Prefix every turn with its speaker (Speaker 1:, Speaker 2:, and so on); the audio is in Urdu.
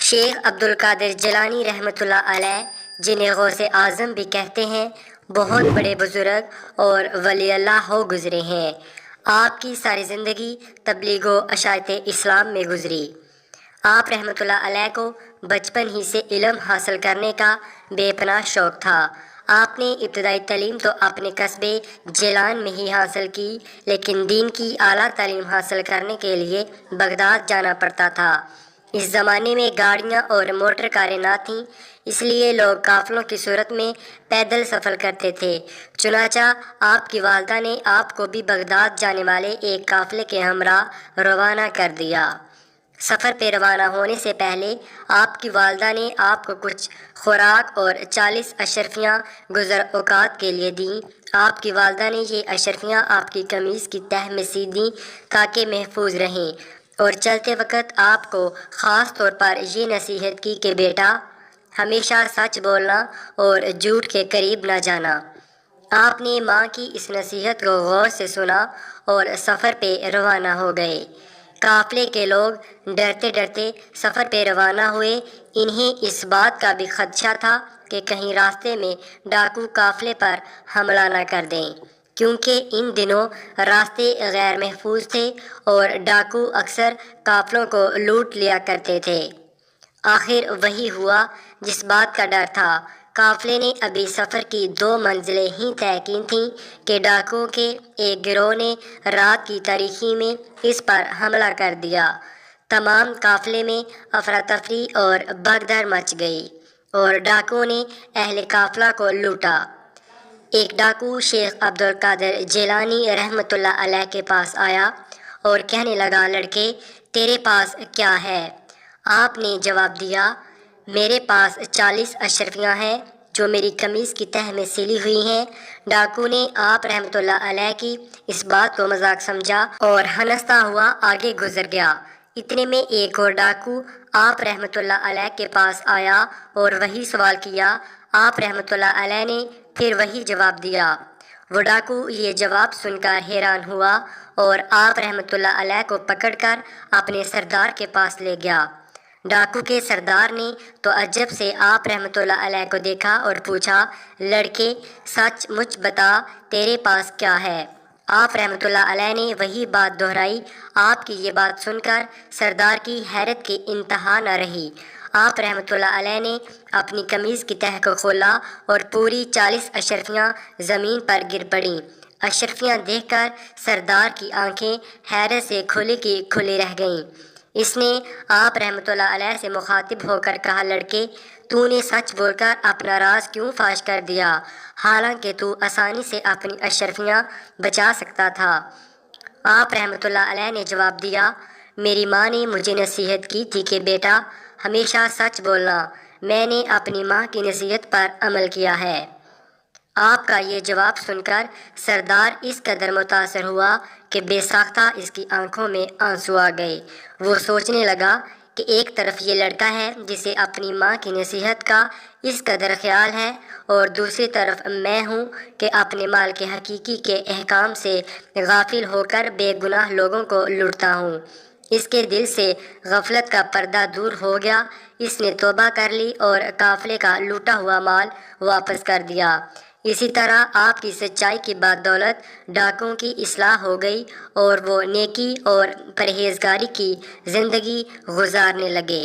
Speaker 1: شیخ عبدالقادر جیلانی رحمۃ اللہ علیہ، جنہیں غوث اعظم بھی کہتے ہیں، بہت بڑے بزرگ اور ولی اللہ ہو گزرے ہیں۔ آپ کی ساری زندگی تبلیغ و اشاعت اسلام میں گزری۔ آپ رحمۃ اللہ علیہ کو بچپن ہی سے علم حاصل کرنے کا بے پناہ شوق تھا۔ آپ نے ابتدائی تعلیم تو اپنے قصبے جیلان میں ہی حاصل کی، لیکن دین کی اعلیٰ تعلیم حاصل کرنے کے لیے بغداد جانا پڑتا تھا۔ اس زمانے میں گاڑیاں اور موٹر کاریں نہ تھیں، اس لیے لوگ قافلوں کی صورت میں پیدل سفر کرتے تھے۔ چنانچہ آپ کی والدہ نے آپ کو بھی بغداد جانے والے ایک قافلے کے ہمراہ روانہ کر دیا۔ سفر پہ روانہ ہونے سے پہلے آپ کی والدہ نے آپ کو کچھ خوراک اور 40 اشرفیاں گزر اوقات کے لیے دیں۔ آپ کی والدہ نے یہ اشرفیاں آپ کی قمیص کی تہہ میں سی دیں تاکہ محفوظ رہیں، اور چلتے وقت آپ کو خاص طور پر یہ نصیحت کی کہ بیٹا، ہمیشہ سچ بولنا اور جھوٹ کے قریب نہ جانا۔ آپ نے ماں کی اس نصیحت کو غور سے سنا اور سفر پہ روانہ ہو گئے۔ قافلے کے لوگ ڈرتے ڈرتے سفر پہ روانہ ہوئے۔ انہیں اس بات کا بھی خدشہ تھا کہ کہیں راستے میں ڈاکو قافلے پر حملہ نہ کر دیں، کیونکہ ان دنوں راستے غیر محفوظ تھے اور ڈاکو اکثر قافلوں کو لوٹ لیا کرتے تھے۔ آخر وہی ہوا جس بات کا ڈر تھا۔ قافلے نے ابھی سفر کی 2 منزلیں ہی طے کی تھیں کہ ڈاکوؤں کے ایک گروہ نے رات کی تاریکی میں اس پر حملہ کر دیا۔ تمام قافلے میں افراتفری اور بھگدڑ مچ گئی اور ڈاکوؤں نے اہل قافلہ کو لوٹا۔ ایک ڈاکو شیخ عبدالقادر جیلانی رحمۃ اللہ علیہ کے پاس آیا اور کہنے لگا، لڑکے، تیرے پاس کیا ہے؟ آپ نے جواب دیا، میرے پاس 40 اشرفیاں ہیں جو میری قمیص کی تہہ میں سلی ہوئی ہیں۔ ڈاکو نے آپ رحمۃ اللہ علیہ کی اس بات کو مذاق سمجھا اور ہنستا ہوا آگے گزر گیا۔ اتنے میں ایک اور ڈاکو آپ رحمۃ اللہ علیہ کے پاس آیا اور وہی سوال کیا۔ آپ رحمۃ اللہ علیہ نے پھر وہی جواب دیا۔ وہ ڈاکو یہ جواب سن کر حیران ہوا اور آپ رحمۃ اللہ علیہ کو پکڑ کر اپنے سردار کے پاس لے گیا۔ ڈاکو کے سردار نے تو عجب سے آپ رحمۃ اللہ علیہ کو دیکھا اور پوچھا، لڑکے، سچ مچ بتا، تیرے پاس کیا ہے؟ آپ رحمۃ اللہ علیہ نے وہی بات دہرائی۔ آپ کی یہ بات سن کر سردار کی حیرت کی انتہا نہ رہی۔ آپ رحمۃ اللہ علیہ نے اپنی قمیص کی تہہ کو کھولا اور پوری 40 اشرفیاں زمین پر گر پڑیں۔ اشرفیاں دیکھ کر سردار کی آنکھیں حیرت سے کھلی کی کھلی رہ گئیں۔ اس نے آپ رحمۃ اللہ علیہ سے مخاطب ہو کر کہا، لڑکے، تو نے سچ بول کر اپنا راز کیوں فاش کر دیا، حالانکہ تو آسانی سے اپنی اشرفیاں بچا سکتا تھا؟ آپ رحمۃ اللہ علیہ نے جواب دیا، میری ماں نے مجھے نصیحت کی تھی کہ بیٹا، ہمیشہ سچ بولنا۔ میں نے اپنی ماں کی نصیحت پر عمل کیا ہے۔ آپ کا یہ جواب سن کر سردار اس قدر متاثر ہوا کہ بے ساختہ اس کی آنکھوں میں آنسو آ گئے۔ وہ سوچنے لگا کہ ایک طرف یہ لڑکا ہے جسے اپنی ماں کی نصیحت کا اس قدر خیال ہے، اور دوسری طرف میں ہوں کہ اپنے مال کے حقیقی کے احکام سے غافل ہو کر بے گناہ لوگوں کو لوٹتا ہوں۔ اس کے دل سے غفلت کا پردہ دور ہو گیا۔ اس نے توبہ کر لی اور قافلے کا لوٹا ہوا مال واپس کر دیا۔ اسی طرح آپ کی سچائی کی بدولت ڈاکوؤں کی اصلاح ہو گئی اور وہ نیکی اور پرہیزگاری کی زندگی گزارنے لگے۔